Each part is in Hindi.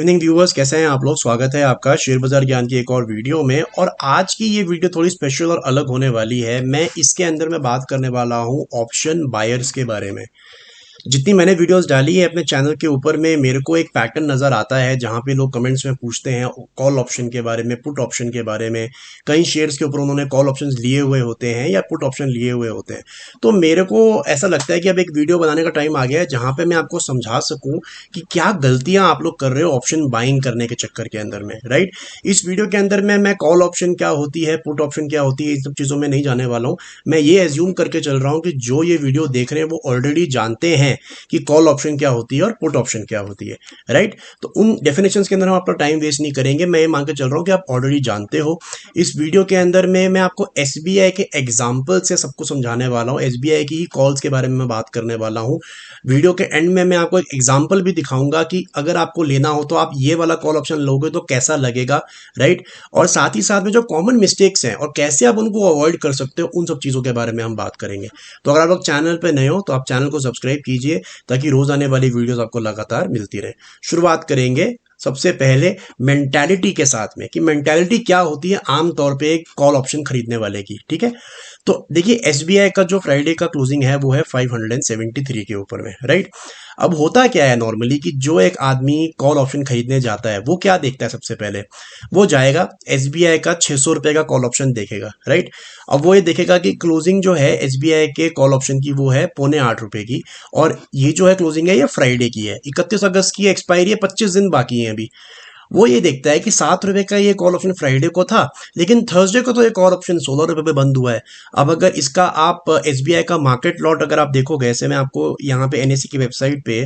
इवनिंग व्यूअर्स, कैसे हैं आप लोग। स्वागत है आपका शेयर बाजार ज्ञान की एक और वीडियो में। और आज की ये वीडियो थोड़ी स्पेशल और अलग होने वाली है। मैं इसके अंदर में बात करने वाला हूँ ऑप्शन बायर्स के बारे में। जितनी मैंने वीडियोस डाली है अपने चैनल के ऊपर में, मेरे को एक पैटर्न नज़र आता है जहाँ पे लोग कमेंट्स में पूछते हैं कॉल ऑप्शन के बारे में, पुट ऑप्शन के बारे में। कई शेयर्स के ऊपर उन्होंने कॉल ऑप्शन लिए हुए होते हैं या पुट ऑप्शन लिए हुए होते हैं। तो मेरे को ऐसा लगता है कि अब एक वीडियो बनाने का टाइम आ गया है जहाँ पे मैं आपको समझा सकूँ कि क्या गलतियाँ आप लोग कर रहे हो ऑप्शन बाइंग करने के चक्कर के अंदर में, राइट। इस वीडियो के अंदर में मैं कॉल ऑप्शन क्या होती है, पुट ऑप्शन क्या होती है, इन सब चीज़ों में नहीं जाने वाला हूँ। मैं ये एज्यूम करके चल रहा हूँ कि जो ये वीडियो देख रहे हैं वो ऑलरेडी जानते हैं कि कॉल ऑप्शन क्या होती है और पुट ऑप्शन क्या होती है, राइट। तो उन डेफिनेशंस के अंदर हम अपना टाइम वेस्ट नहीं करेंगे। मैं ये मान के चल रहा हूँ कि आप ऑलरेडी जानते हो। इस वीडियो के अंदर में मैं आपको एसबीआई के एग्जाम्पल से सबको समझाने वाला हूँ। एसबीआई की ही कॉल्स के बारे में मैं बात करने वाला हूँ। वीडियो के एंड में मैं आपको एक एग्जाम्पल भी दिखाऊंगा कि अगर आपको लेना हो तो आप ये वाला कॉल ऑप्शन लोगे तो कैसा लगेगा, राइट। और साथ ही साथ में जो कॉमन मिस्टेक्स हैं और कैसे आप उनको अवॉइड कर सकते हो, उन सब चीज़ों के बारे में हम बात करेंगे। तो अगर आप लोग चैनल पर नए हो तो आप चैनल को सब्सक्राइब कीजिए ताकि रोज आने वाली वीडियोस आपको लगातार मिलती रहे। शुरुआत करेंगे सबसे पहले मेंटालिटी के साथ में कि मेंटालिटी क्या होती है आमतौर पे एक कॉल ऑप्शन खरीदने वाले की, ठीक है। तो देखिए, एसबीआई का जो फ्राइडे का क्लोजिंग है वो है 573 के ऊपर में, राइट। अब होता क्या है नॉर्मली कि जो एक आदमी कॉल ऑप्शन खरीदने जाता है वो क्या देखता है, सबसे पहले वो जाएगा एसबीआई का 600 रुपए का कॉल ऑप्शन देखेगा, राइट। अब वो ये देखेगा कि क्लोजिंग जो है एसबीआई के कॉल ऑप्शन की वो है 7.25 रुपए की, और ये जो है क्लोजिंग है ये फ्राइडे की है, 31 अगस्त की एक्सपायरी है, 25 दिन बाकी है अभी। वो ये देखता है कि 7 रुपए का ये कॉल ऑप्शन फ्राइडे को था, लेकिन थर्सडे को तो ये कॉल ऑप्शन 16 रुपए पे बंद हुआ है। अब अगर इसका आप एसबीआई का मार्केट लॉट अगर आप देखोगे, ऐसे मैं आपको यहाँ पे एनएससी की वेबसाइट पे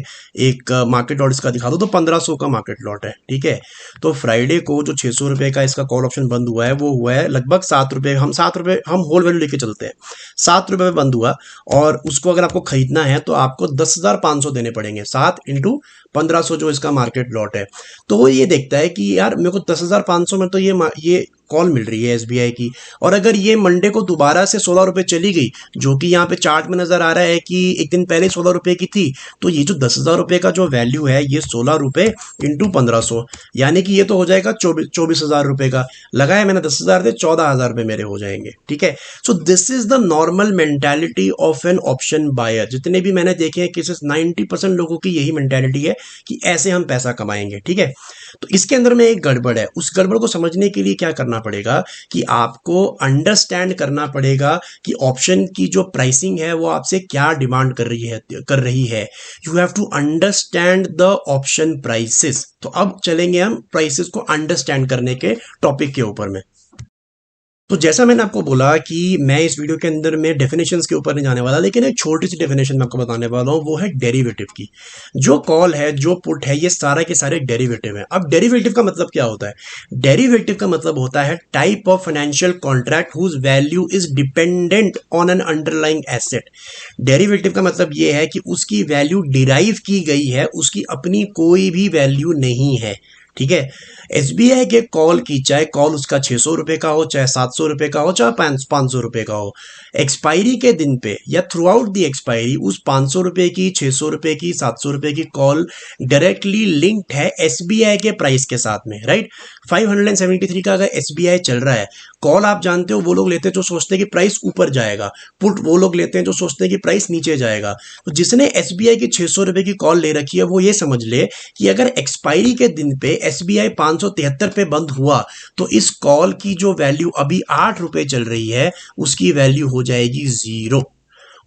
एक मार्केट लॉट इसका दिखा दूँ तो 1500 का मार्केट लॉट है, ठीक है। तो फ्राइडे को जो 600 रुपए का इसका कॉल ऑप्शन बंद हुआ है वो हुआ है लगभग 7 रुपए। हम 7 रुपए हम होल वैल्यू लेके चलते हैं, 7 रुपए में बंद हुआ। और उसको अगर आपको खरीदना है तो आपको 10,500 देने पड़ेंगे, 7 × 1500 जो इसका मार्केट लॉट है। तो वो ये देखता है कि यार मेरे को 10,500 में तो ये कॉल मिल रही है एसबीआई की, और अगर ये मंडे को दोबारा से 16 रुपए चली गई, जो कि यहाँ पे चार्ट में नजर आ रहा है कि एक दिन पहले 16 रुपए की थी, तो ये जो 10,000 रुपए का जो वैल्यू है ये 16 रुपए इंटू 1500, यानी कि ये तो हो जाएगा 24,000 रुपए का। लगाया मैंने 10,000 थे, 14,000 रुपए मेरे हो जाएंगे, ठीक है। So this is the normal mentality of an option buyer. जितने भी मैंने देखे हैं केसेस, 90% लोगों की यही मेंटालिटी है कि ऐसे हम पैसा कमाएंगे, ठीक है। तो इसके अंदर में एक गड़बड़ है। उस गड़बड़ को समझने के लिए क्या करना पड़ेगा कि आपको अंडरस्टैंड करना पड़ेगा कि ऑप्शन की जो प्राइसिंग है वो आपसे क्या डिमांड कर रही है। You have to understand the option prices. तो अब चलेंगे हम प्राइसेस को अंडरस्टैंड करने के टॉपिक के ऊपर में। तो जैसा मैंने आपको बोला कि मैं इस वीडियो के अंदर में डेफिनेशंस के ऊपर नहीं जाने वाला, लेकिन एक छोटी सी डेफिनेशन मैं आपको बताने वाला हूँ, वो है डेरिवेटिव की। जो कॉल है, जो पुट है, ये सारा के सारे डेरिवेटिव है। अब डेरिवेटिव का मतलब क्या होता है? डेरिवेटिव का मतलब होता है type of financial contract whose value is dependent on an underlying asset. Derivative का मतलब ये है कि उसकी वैल्यू डिराइव की गई है, उसकी अपनी कोई भी वैल्यू नहीं है, ठीक है। एसबीआई के कॉल की, चाहे कॉल उसका 600 रुपए का हो, चाहे 700 रुपए का हो, चाहे 500 रुपए का हो, एक्सपायरी के दिन पे या थ्रू आउट दी एक्सपायरी उस 500 रुपए की, 600 रुपए की, 700 रुपए की कॉल डायरेक्टली लिंक्ड है एसबीआई के प्राइस के साथ में, राइट। 573 का अगर एसबीआई चल रहा है, कॉल आप जानते हो वो लोग लेते हैं जो सोचते हैं कि प्राइस ऊपर जाएगा, पुट वो लोग लेते हैं जो सोचते हैं कि प्राइस नीचे जाएगा। तो जिसने एसबीआई की 600 रुपए की कॉल ले रखी है वो ये समझ ले कि अगर एक्सपायरी के दिन पे एसबीआई 573 पे बंद हुआ तो इस कॉल की जो वैल्यू अभी 8 रुपए चल रही है उसकी वैल्यू हो जाएगी 0।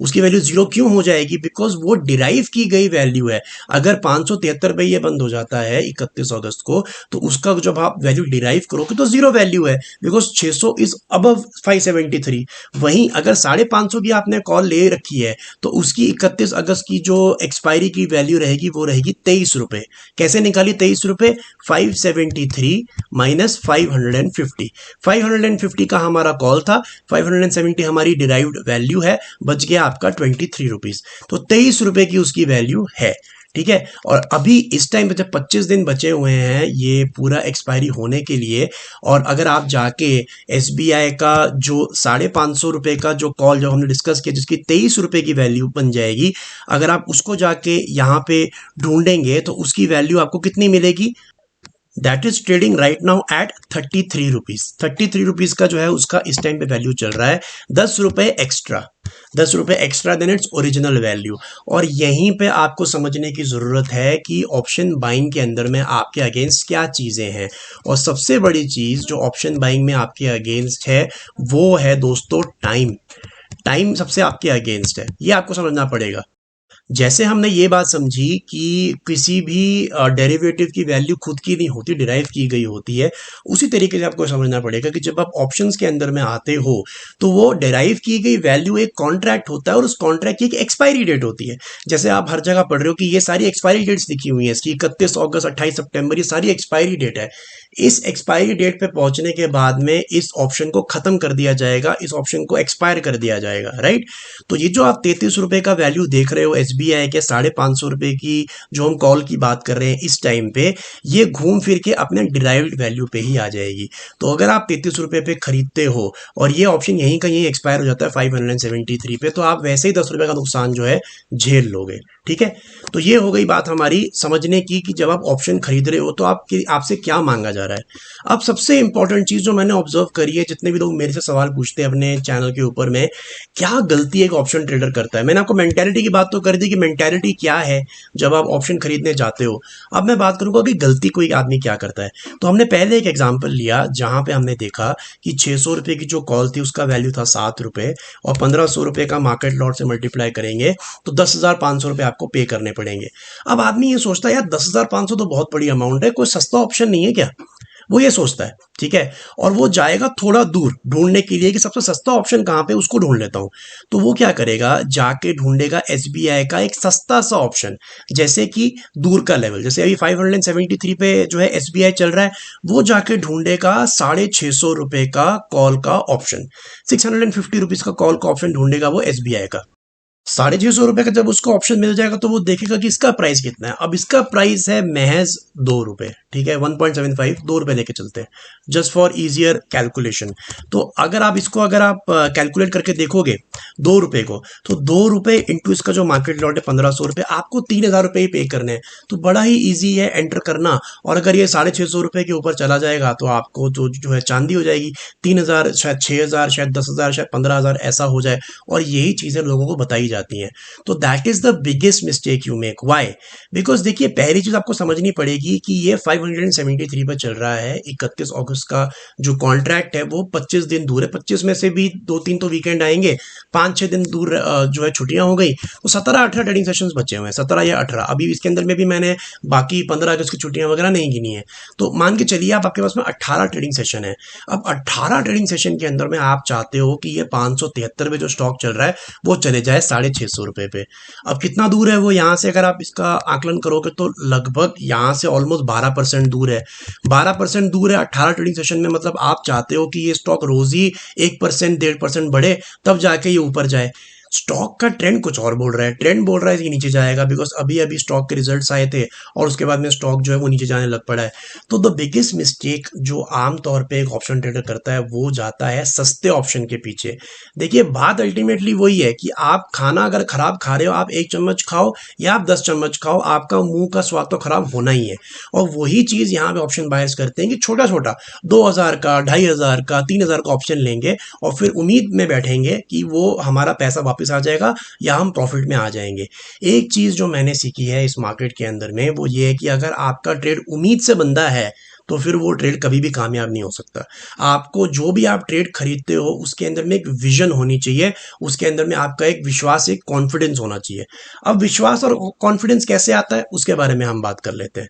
उसकी वैल्यू 0 क्यों हो जाएगी? बिकॉज वो डिराइव की गई वैल्यू है। अगर 573 पे ये बंद हो जाता है 31 अगस्त को, तो उसका जब आप वैल्यू डिराइव करोगे तो 0 वैल्यू है, बिकॉज 600 इज अबव 573। वहीं अगर 550 की आपने कॉल ले रखी है तो उसकी 31 अगस्त की जो एक्सपायरी की वैल्यू रहेगी वो रहेगी 23 रुपए। कैसे निकाली 23 रुपए? 573 माइनस 550। 550 का हमारा कॉल था, 570 हमारी डिराइव्ड वैल्यू है, बच गया आपका 23 रुपीज। तो 23 रुपए की उसकी वैल्यू है, ठीक है। और अभी इस टाइम पे जब 25 दिन बचे हुए हैं ये पूरा एक्सपायरी होने के लिए, और अगर आप जाके एसबीआई का जो 550 रुपए का जो कॉल जो हमने डिस्कस किया जिसकी 23 रुपए की वैल्यू बन जाएगी, अगर आप उसको जाके यहाँ पे ढूंढेंगे तो उसकी वैल्यू आपको कितनी मिलेगी? That is trading right now at 33 rupees. 33 rupees का जो है उसका इस टाइम पे वैल्यू चल रहा है। 10 रुपए एक्स्ट्रा, 10 रुपए extra than its original value. और यहीं पे आपको समझने की जरूरत है कि ऑप्शन बाइंग के अंदर में आपके अगेंस्ट क्या चीजें हैं। और सबसे बड़ी चीज जो ऑप्शन बाइंग में आपके अगेंस्ट है वो है दोस्तों टाइम। टाइम सबसे आपके अगेंस्ट है, ये आपको समझना पड़ेगा। जैसे हमने ये बात समझी कि किसी भी डेरिवेटिव की वैल्यू खुद की नहीं होती, डिराइव की गई होती है, उसी तरीके से आपको समझना पड़ेगा कि जब आप ऑप्शंस के अंदर में आते हो तो वो डिराइव की गई वैल्यू एक कॉन्ट्रैक्ट होता है और उस कॉन्ट्रैक्ट की एक एक्सपायरी डेट होती है। जैसे आप हर जगह पढ़ रहे हो कि ये सारी एक्सपायरी डेट्स लिखी हुई है, इसकी 31 अगस्त, 28 सितंबर, ये सारी एक्सपायरी डेट है। इस एक्सपायरी डेट पे पहुंचने के बाद में इस ऑप्शन को खत्म कर दिया जाएगा, इस ऑप्शन को एक्सपायर कर दिया जाएगा, राइट। तो ये जो आप 33 रुपए का वैल्यू देख रहे हो एसबीआई के 550 रुपए की, जो हम कॉल की बात कर रहे हैं इस टाइम पे, ये घूम फिर के अपने डिराइव्ड वैल्यू पे ही आ जाएगी। तो अगर आप 33 रुपए पे खरीदते हो और ये ऑप्शन यहीं का यहीं एक्सपायर हो जाता है 573 पे, तो आप वैसे ही 10 रुपए का नुकसान जो है झेल लोगे, ठीक है। तो ये हो गई बात हमारी समझने की कि जब आप ऑप्शन खरीद रहे हो तो आपसे क्या मांगा जा रहा है। अब सबसे इंपॉर्टेंट चीज जो मैंने ऑब्जर्व करी है, जितने भी लोग मेरे से सवाल पूछते हैं अपने चैनल के ऊपर में, क्या गलती एक ऑप्शन ट्रेडर करता है। मैंने आपको मेंटालिटी की बात तो कर दी कि मेंटालिटी क्या है जब आप ऑप्शन खरीदने जाते हो। अब मैं बात करूंगा कि गलती कोई आदमी क्या करता है। तो हमने पहले एक एग्जाम्पल लिया जहां पे हमने देखा कि 600 रुपए की जो कॉल थी उसका वैल्यू था 7 रुपए, और 1500 रुपए का मार्केट लॉट से मल्टीप्लाई करेंगे तो 10,500 रुपए आपको पे करने पड़ेंगे। अब आदमी ये सोचता है यार 10,500 तो बहुत बड़ी अमाउंट है, कोई सस्ता ऑप्शन नहीं है क्या, वो ये सोचता है, ठीक है। और वो जाएगा थोड़ा दूर ढूंढने के लिए कि सबसे सस्ता ऑप्शन कहां पे, उसको ढूंढ लेता हूं। तो वो क्या करेगा, जाके ढूंढेगा एसबीआई का एक सस्ता सा ऑप्शन, जैसे कि दूर का लेवल, जैसे अभी 573 पे जो है एसबीआई चल रहा है, वो जाके ढूंढेगा 650 रुपए का कॉल का ऑप्शन, 650 रुपीज का कॉल का ऑप्शन ढूंढेगा वो एसबीआई का। 650 रुपए का जब उसको ऑप्शन मिल जाएगा तो वो देखेगा कि इसका प्राइस कितना है। अब इसका प्राइस है महज 2 रुपए, ठीक है, 1.75, 2 रुपए लेके चलते हैं जस्ट फॉर इजियर कैलकुलेशन। तो अगर आप कैलकुलेट करके देखोगे 2 रुपए को, तो 2 रुपए इंटू इसका जो मार्केट लॉट है 1500 रुपए, आपको 3000 रुपए ही पे करने हैं। तो बड़ा ही ईजी है एंटर करना। और अगर ये 650 रुपए के ऊपर चला जाएगा तो आपको जो है चांदी हो जाएगी, 3000, शायद 6000, शायद 10,000, शायद 15,000 ऐसा हो जाए। और यही चीजें लोगों को बताई जाती हैं। तो that is the biggest mistake you make. Why? Because देखिए, पहली चीज आपको समझनी पड़ेगी कि ये 573 पर चल रहा है। 31 अगस्त का जो कॉन्ट्रैक्ट है वो 25 दिन दूर है। 25 में से भी 2-3 तो वीकेंड आएंगे, 5-6 दिन दूर जो है छुट्टियां हो गई, तो 17-18 ट्रेडिंग सेशंस बचे हुए हैं, 17 या 18। अभी इसके अंदर में भी मैंने बाकी 15 अगस्त की छुट्टियां वगैरह नहीं गिनी है। तो मान के चलिए आपके पास में 18 ट्रेडिंग सेशन है। अब 18 ट्रेडिंग सेशन के अंदर में आप चाहते हो कि ये 573 पे जो स्टॉक चल रहा है वो चले जाए 650 रुपए पे। अब कितना दूर है वो यहाँ से, अगर आप इसका आकलन करोगे तो लगभग यहाँ से ऑलमोस्ट 12% दूर है। 12% दूर है 18 ट्रेडिंग सेशन में। मतलब आप चाहते हो कि ये स्टॉक रोज ही 1%, 1.5% बढ़े, तब जाके ये ऊपर जाए। स्टॉक का ट्रेंड कुछ और बोल रहा है, ट्रेंड बोल रहा है कि नीचे जाएगा, बिकॉज अभी अभी स्टॉक के रिजल्ट्स आए थे और उसके बाद में स्टॉक जो है वो नीचे जाने लग पड़ा है। तो द बिगेस्ट मिस्टेक जो आम तौर पे एक ऑप्शन ट्रेडर करता है वो जाता है सस्ते ऑप्शन के पीछे। देखिए, बात अल्टीमेटली वही है कि आप खाना अगर खराब खा रहे हो, आप 1 चम्मच खाओ या आप 10 चम्मच खाओ, आपका मुंह का स्वाद तो खराब होना ही है। और वही चीज यहाँ पे ऑप्शन बायर्स करते हैं कि छोटा छोटा 2,000 का, 2,500 का, 3,000 का ऑप्शन लेंगे और फिर उम्मीद में बैठेंगे कि वो हमारा पैसा वापस आ जाएगा या हम प्रॉफिट में आ जाएंगे। एक चीज जो मैंने सीखी है इस मार्केट के अंदर में वो ये है कि अगर आपका ट्रेड उम्मीद से बंधा है तो फिर वो ट्रेड कभी भी कामयाब नहीं हो सकता। आपको जो भी आप ट्रेड खरीदते हो उसके अंदर में एक विजन होनी चाहिए, उसके अंदर में आपका एक विश्वास, एक कॉन्फिडेंस होना चाहिए। अब विश्वास और कॉन्फिडेंस कैसे आता है उसके बारे में हम बात कर लेते हैं।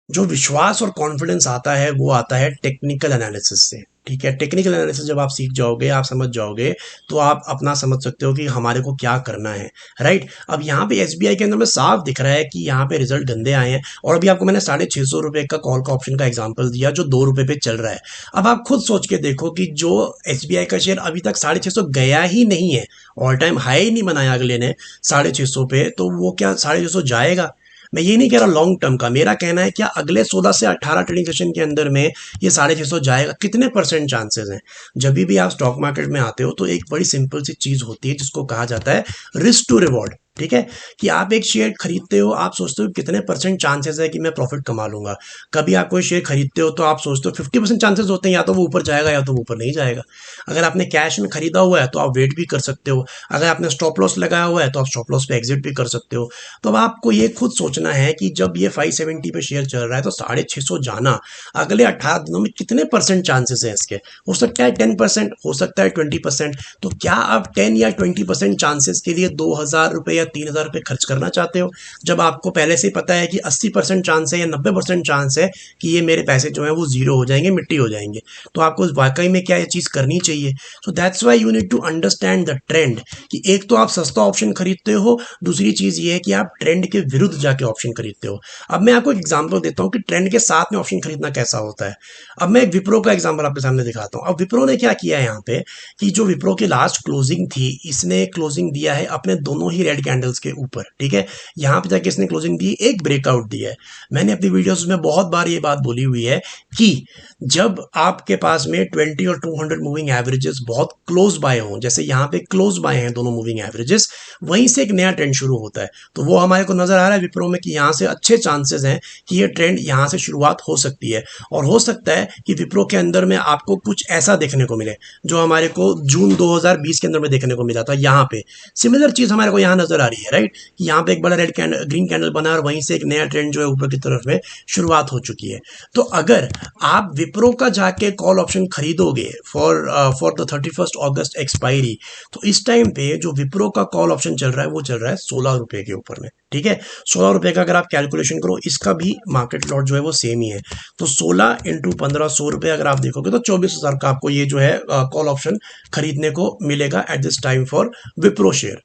जो विश्वास और कॉन्फिडेंस आता है वो आता है टेक्निकल एनालिसिस से, ठीक है। टेक्निकल एनालिसिस जब आप सीख जाओगे, आप समझ जाओगे, तो आप अपना समझ सकते हो कि हमारे को क्या करना है, राइट। अब यहाँ पे एसबीआई के अंदर में साफ दिख रहा है कि यहाँ पे रिजल्ट गंदे आए हैं। और अभी आपको मैंने 650 रुपए का कॉल का ऑप्शन का एग्जांपल दिया जो 2 रुपए पे चल रहा है। अब आप खुद सोच के देखो कि जो एसबीआई का शेयर अभी तक 650 गया ही नहीं है, ऑल टाइम हाई नहीं बनाया अगले ने 650 पे, तो वो क्या 650 जाएगा? मैं ये नहीं कह रहा लॉन्ग टर्म का, मेरा कहना है क्या अगले 16 से 18 ट्रेडिंग सेशन के अंदर में ये 650 जाएगा? कितने परसेंट चांसेस हैं? जब भी आप स्टॉक मार्केट में आते हो तो एक बड़ी सिंपल सी चीज होती है जिसको कहा जाता है रिस्क टू रिवॉर्ड, ठीक है, कि आप एक शेयर खरीदते हो, आप सोचते हो कितने परसेंट चांसेस है कि मैं प्रॉफिट कमा लूंगा। कभी आप कोई शेयर खरीदते हो तो आप सोचते हो 50% चांसेस होते हैं या तो वो ऊपर जाएगा या तो वो ऊपर नहीं जाएगा। अगर आपने कैश में खरीदा हुआ है तो आप वेट भी कर सकते हो। अगर आपने स्टॉप लॉस लगाया हुआ है तो आप स्टॉप लॉस पे एग्जिट भी कर सकते हो। तो अब आपको ये खुद सोचना है कि जब ये 570 पे शेयर चल रहा है तो 650 जाना अगले 18 दिनों में कितने परसेंट चांसेस है इसके। हो सकता है 10%, हो सकता है 20%। तो क्या आप 10 या 20% चांसेस के लिए 2,000 रुपये या 3,000 रुपये खर्च करना चाहते हो, जब आपको पहले से ही पता है कि 80% चांस है या 90% चांस है कि ये मेरे पैसे जो है वो जीरो हो जाएंगे, मिट्टी हो जाएंगे। तो आपको वाकई में क्या ये चीज़ करनी चाहिए। So that's why you need to understand the trend, कि एक तो आप सस्ता ऑप्शन खरीदते हो, दूसरी चीज़ ये है कि आप ट्रेंड के विरुद्ध जाके ऑप्शन खरीदते हो। अब मैं आपको एक एग्जाम्पल देता हूँ कि ट्रेंड के साथ में ऑप्शन खरीदना कैसा होता है। अब मैं एक विप्रो का एग्जाम्पल आपके सामने दिखाता हूँ। अब विप्रो ने क्या किया है यहाँ पे, कि जो विप्रो की लास्ट क्लोजिंग थी, इसने क्लोजिंग दिया है अपने दोनों ही रेड कैंडल्स के ऊपर। ठीक है, यहाँ पे जाके इसने क्लोजिंग दी, एक ब्रेकआउट दिया है। मैंने अपनी वीडियोस में बहुत बार ये बात बोली हुई है कि जब आपके पास में 20 और 200 मूविंग एवरेजेस बहुत क्लोज बाय हों, जैसे यहाँ पे क्लोज बाय हैं दोनों मूविंग एवरेजेस, वहीं से एक नया ट्रेंड शुरू होता है। तो वो हमारे को नजर आ रहा है विप्रो में कि यहाँ से अच्छे चांसेस हैं कि ये ट्रेंड यहाँ से शुरुआत हो सकती है। और हो सकता है कि विप्रो के अंदर में आपको कुछ ऐसा देखने को मिले जो हमारे को जून 2020 के अंदर में देखने को मिला था। यहाँ पे सिमिलर चीज हमारे को यहाँ नजर आ रही है, राइट, कि यहाँ पे एक बड़ा रेड कैंडल, ग्रीन कैंडल बना और वहीं से एक नया ट्रेंड जो है ऊपर की तरफ में शुरुआत हो चुकी है। तो अगर आप विप्रो का जाके कॉल ऑप्शन खरीदोगे फॉर द 31 अगस्त एक्सपायरी, तो इस टाइम पे जो विप्रो का कॉल ऑप्शन चल रहा है वो चल रहा है 16 रुपए के ऊपर में। ठीक है, 16 रुपए का अगर आप कैलकुलेशन करो, इसका भी मार्केट लॉट जो है वो सेम ही है। तो 16 इंटू 15, 100 रुपए अगर आप देखोगे तो 24,000 का आपको ये जो है कॉल ऑप्शन खरीदने को मिलेगा at this time for Wipro share.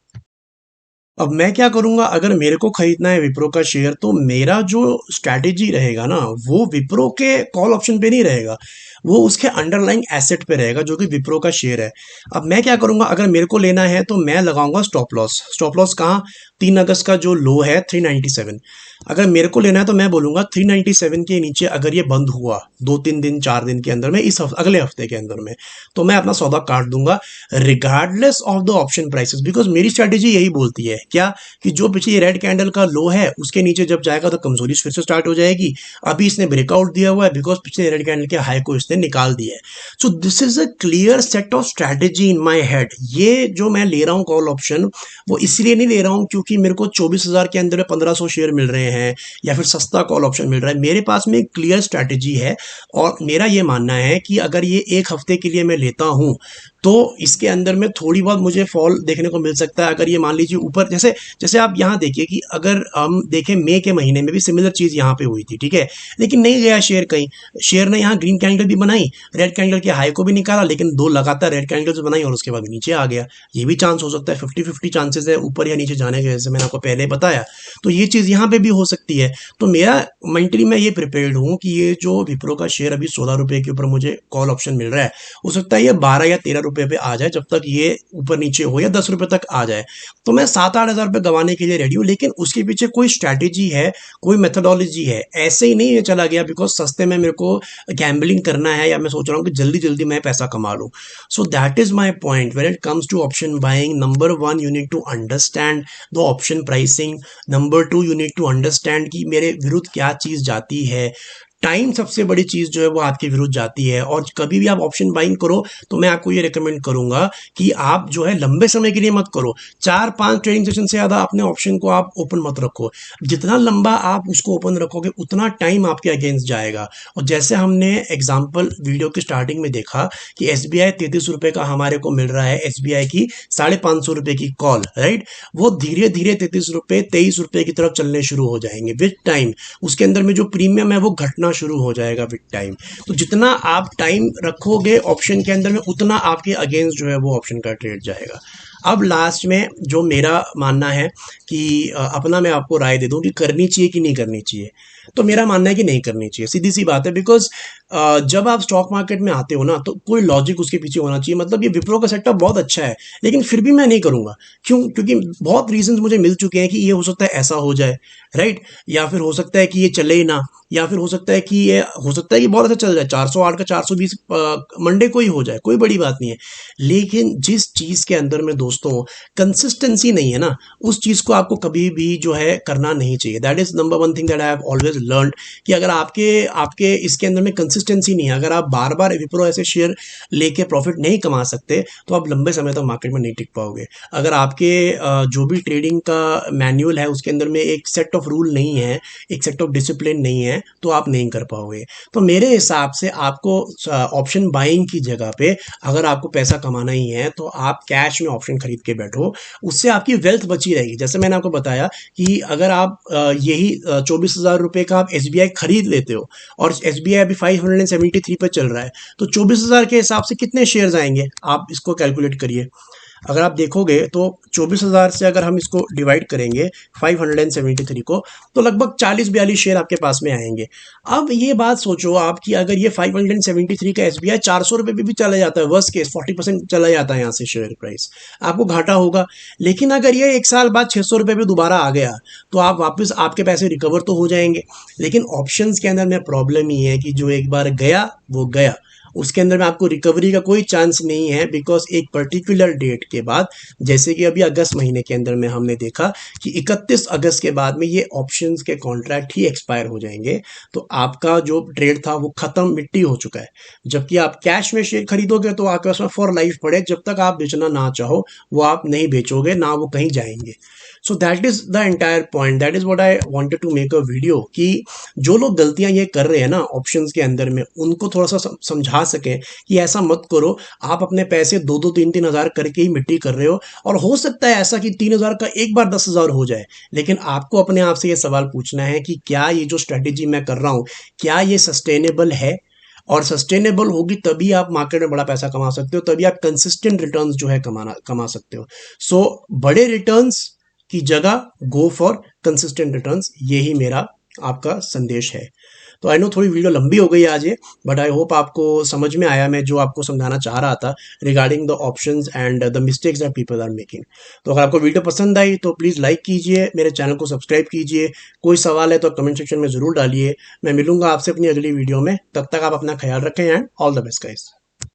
अब मैं क्या करूंगा, अगर मेरे को खरीदना है विप्रो का शेयर, तो मेरा जो स्ट्रैटेजी रहेगा ना, वो विप्रो के कॉल ऑप्शन पे नहीं रहेगा, वो उसके अंडरलाइंग एसेट पे रहेगा जो कि विप्रो का शेयर है। अब मैं क्या करूंगा, अगर मेरे को लेना है तो मैं लगाऊंगा स्टॉप लॉस। स्टॉप लॉस कहाँ, 3 अगस्त का जो लो है 397। अगर मेरे को लेना है तो मैं बोलूंगा 397 के नीचे अगर ये बंद हुआ 2-3 दिन 4 दिन के अंदर में, इस अगले हफ्ते के अंदर में, तो मैं अपना सौदा काट दूंगा regardless of the option prices. Because मेरी स्ट्रैटेजी यही बोलती है क्या, कि जो पीछे ये रेड कैंडल का लो है उसके नीचे जब जाएगा तो कमजोरी फिर से स्टार्ट हो जाएगी। अभी इसने ब्रेकआउट दिया हुआ है बिकॉज पिछले रेड कैंडल के हाई को इसने निकाल दिया है। So this is a clear set of strategy in my head. ये जो मैं ले रहा हूँ कॉल ऑप्शन, वो इसलिए नहीं ले रहा हूँ क्योंकि मेरे को 24,000 के अंदर 1500 शेयर मिल रहे हैं या फिर सस्ता कॉल ऑप्शन मिल रहा है। मेरे पास में एक क्लियर स्ट्रैटेजी है और मेरा ये मानना है कि अगर ये एक हफ्ते के लिए मैं लेता हूँ तो इसके अंदर में थोड़ी बहुत मुझे फॉल देखने को मिल सकता है। अगर ये मान लीजिए ऊपर, जैसे जैसे आप यहाँ देखिए कि अगर हम देखें मई के महीने में भी सिमिलर चीज यहाँ पे हुई थी, ठीक है, लेकिन नहीं गया शेयर कहीं। शेयर ने यहाँ ग्रीन कैंडल भी बनाई, रेड कैंडल के हाई को भी निकाला, लेकिन 2 लगातार रेड कैंडल्स बनाई और उसके बाद नीचे आ गया। ये भी चांस हो सकता है, 50-50 चांसेस है ऊपर या नीचे जाने के, जैसे मैंने आपको पहले बताया। तो ये चीज यहाँ पे भी हो सकती है। तो मेरा मेंटली मैं ये प्रिपेयर्ड हूँ कि ये जो विप्रो का शेयर अभी 16 रुपए के ऊपर मुझे कॉल ऑप्शन मिल रहा है, हो सकता है ये 12 या 13 रुपए पे आ जाए, जब तक ये ऊपर नीचे हो, या 10 रुपए तक आ जाए। तो मैं 7-8 हज़ार रुपए गंवाने के लिए रेडी हूँ, लेकिन उसके पीछे कोई स्ट्रैटेजी है, कोई मेथोडोलॉजी है। ऐसे ही नहीं ये चला गया बिकॉज सस्ते में मेरे को गैम्बलिंग करना है या मैं सोच रहा हूँ कि जल्दी जल्दी मैं पैसा कमा लूँ। So that is my point when it comes to option buying. Number 1, you need to understand the option pricing. Number 2, you need to understand कि मेरे विरुद्ध क्या चीज जाती है। टाइम सबसे बड़ी चीज जो है वो आपके विरुद्ध जाती है। और कभी भी आप ऑप्शन बाइंग करो तो मैं आपको ये रिकमेंड करूंगा कि आप जो है लंबे समय के लिए मत करो। 4-5 ट्रेडिंग सेशन से ज्यादा अपने ऑप्शन को आप ओपन मत रखो। जितना लंबा आप उसको ओपन रखोगे उतना टाइम आपके अगेंस्ट जाएगा। और जैसे हमने एग्जाम्पल वीडियो की स्टार्टिंग में देखा कि SBI 33 रुपए का हमारे को मिल रहा है, SBI की 550 रुपए की कॉल, राइट, वो धीरे धीरे 33 रुपए 23 रुपए की तरफ चलने शुरू हो जाएंगे विद टाइम। उसके अंदर में जो प्रीमियम है वो घटना शुरू हो जाएगा विद टाइम। तो जितना आप टाइम रखोगे ऑप्शन के अंदर में उतना आपके अगेंस्ट जो है वो ऑप्शन का ट्रेड जाएगा। अब लास्ट में जो मेरा मानना है कि अपना मैं आपको राय दे दूं कि करनी चाहिए कि नहीं करनी चाहिए। तो मेरा मानना है कि नहीं करनी चाहिए, सीधी सी बात है। बिकॉज जब आप स्टॉक मार्केट में आते हो ना, तो कोई लॉजिक उसके पीछे होना चाहिए। मतलब ये विप्रो का सेटअप बहुत अच्छा है, लेकिन फिर भी मैं नहीं करूंगा। क्यों? क्योंकि बहुत रीजंस मुझे मिल चुके हैं कि ये हो सकता है ऐसा हो जाए, राइट? या फिर हो सकता है कि ये चले ही ना, या फिर हो सकता है कि बहुत अच्छा चल जाए, 408 का 420 मंडे को ही हो जाए, कोई बड़ी बात नहीं है। लेकिन जिस चीज के अंदर में दोस्तों कंसिस्टेंसी नहीं है ना, उस चीज को आपको कभी भी जो है करना नहीं चाहिए। That is number one thing that I have always learn, कि अगर आपके आपके इसके अंदर में कंसिस्टेंसी नहीं है, अगर आप बार बार विप्रो ऐसे शेयर लेके प्रॉफिट नहीं कमा सकते, तो आप लंबे समय तक मार्केट में नहीं टिक पाओगे। अगर आपके जो भी ट्रेडिंग का मैनुअल है उसके अंदर में एक सेट ऑफ रूल नहीं है, एक सेट ऑफ डिसिप्लिन नहीं है, तो आप नहीं कर पाओगे। तो मेरे हिसाब से आपको ऑप्शन बाइंग की जगह पे, अगर आपको पैसा कमाना ही है, तो आप कैश में ऑप्शन खरीद के बैठो। उससे आपकी वेल्थ बची रहेगी। जैसे मैंने आपको बताया कि अगर आप यही 24,000 रुपये का आप एसबीआई खरीद लेते हो, और एसबीआई अभी 573 पे चल रहा है, तो 24,000 के हिसाब से कितने शेयर्स आएंगे, आप इसको कैलकुलेट करिए। अगर आप देखोगे तो 24,000 से अगर हम इसको डिवाइड करेंगे 573 को, तो लगभग 40-42 शेयर आपके पास में आएंगे। अब ये बात सोचो आप कि अगर ये 573 का एसबीआई 400 रुपये पे भी चला जाता है, वर्स्ट केस 40% चला जाता है यहाँ से शेयर प्राइस, आपको घाटा होगा। लेकिन अगर ये एक साल बाद 600 रुपये पे दोबारा आ गया, तो आप वापस, आपके पैसे रिकवर तो हो जाएंगे। लेकिन ऑप्शंस के अंदर में प्रॉब्लम ही है कि जो एक बार गया वो गया, उसके अंदर में आपको रिकवरी का कोई चांस नहीं है। बिकॉज एक पर्टिकुलर डेट के बाद, जैसे कि अभी अगस्त महीने के अंदर में हमने देखा कि 31 अगस्त के बाद में ये ऑप्शंस के कॉन्ट्रैक्ट ही एक्सपायर हो जाएंगे, तो आपका जो ट्रेड था वो खत्म, मिट्टी हो चुका है। जबकि आप कैश में शेयर खरीदोगे तो आपके पास में फॉर लाइफ पड़े, जब तक आप बेचना ना चाहो वो आप नहीं बेचोगे, ना वो कहीं जाएंगे। So that is the entire point, that is what I wanted to make a video, कि जो लोग गलतियां ये कर रहे हैं ना ऑप्शंस के अंदर में, उनको थोड़ा सा समझा सकें कि ऐसा मत करो। आप अपने पैसे 2-2 3-3 हज़ार करके ही मिट्टी कर रहे हो, और हो सकता है ऐसा कि 3,000 का एक बार 10,000 हो जाए। लेकिन आपको अपने आप से ये सवाल पूछना है कि क्या ये जो स्ट्रेटेजी मैं कर रहा हूं, क्या ये सस्टेनेबल है? और सस्टेनेबल होगी तभी आप मार्केट में बड़ा पैसा कमा सकते हो, तभी आप कंसिस्टेंट रिटर्न्स जो है कमा सकते हो। सो बड़े रिटर्न्स की जगह गो फॉर कंसिस्टेंट रिटर्न्स, यही मेरा आपका संदेश है। तो आई नो थोड़ी वीडियो लंबी हो गई आज ये, बट आई होप आपको समझ में आया मैं जो आपको समझाना चाह रहा था regarding the options and the mistakes that people are making. तो अगर आपको वीडियो पसंद आई तो प्लीज़ लाइक कीजिए, मेरे चैनल को सब्सक्राइब कीजिए। कोई सवाल है तो कमेंट सेक्शन में ज़रूर डालिए। मैं मिलूंगा आपसे अपनी अगली वीडियो में, तब तक आप अपना ख्याल रखें and all the best guys.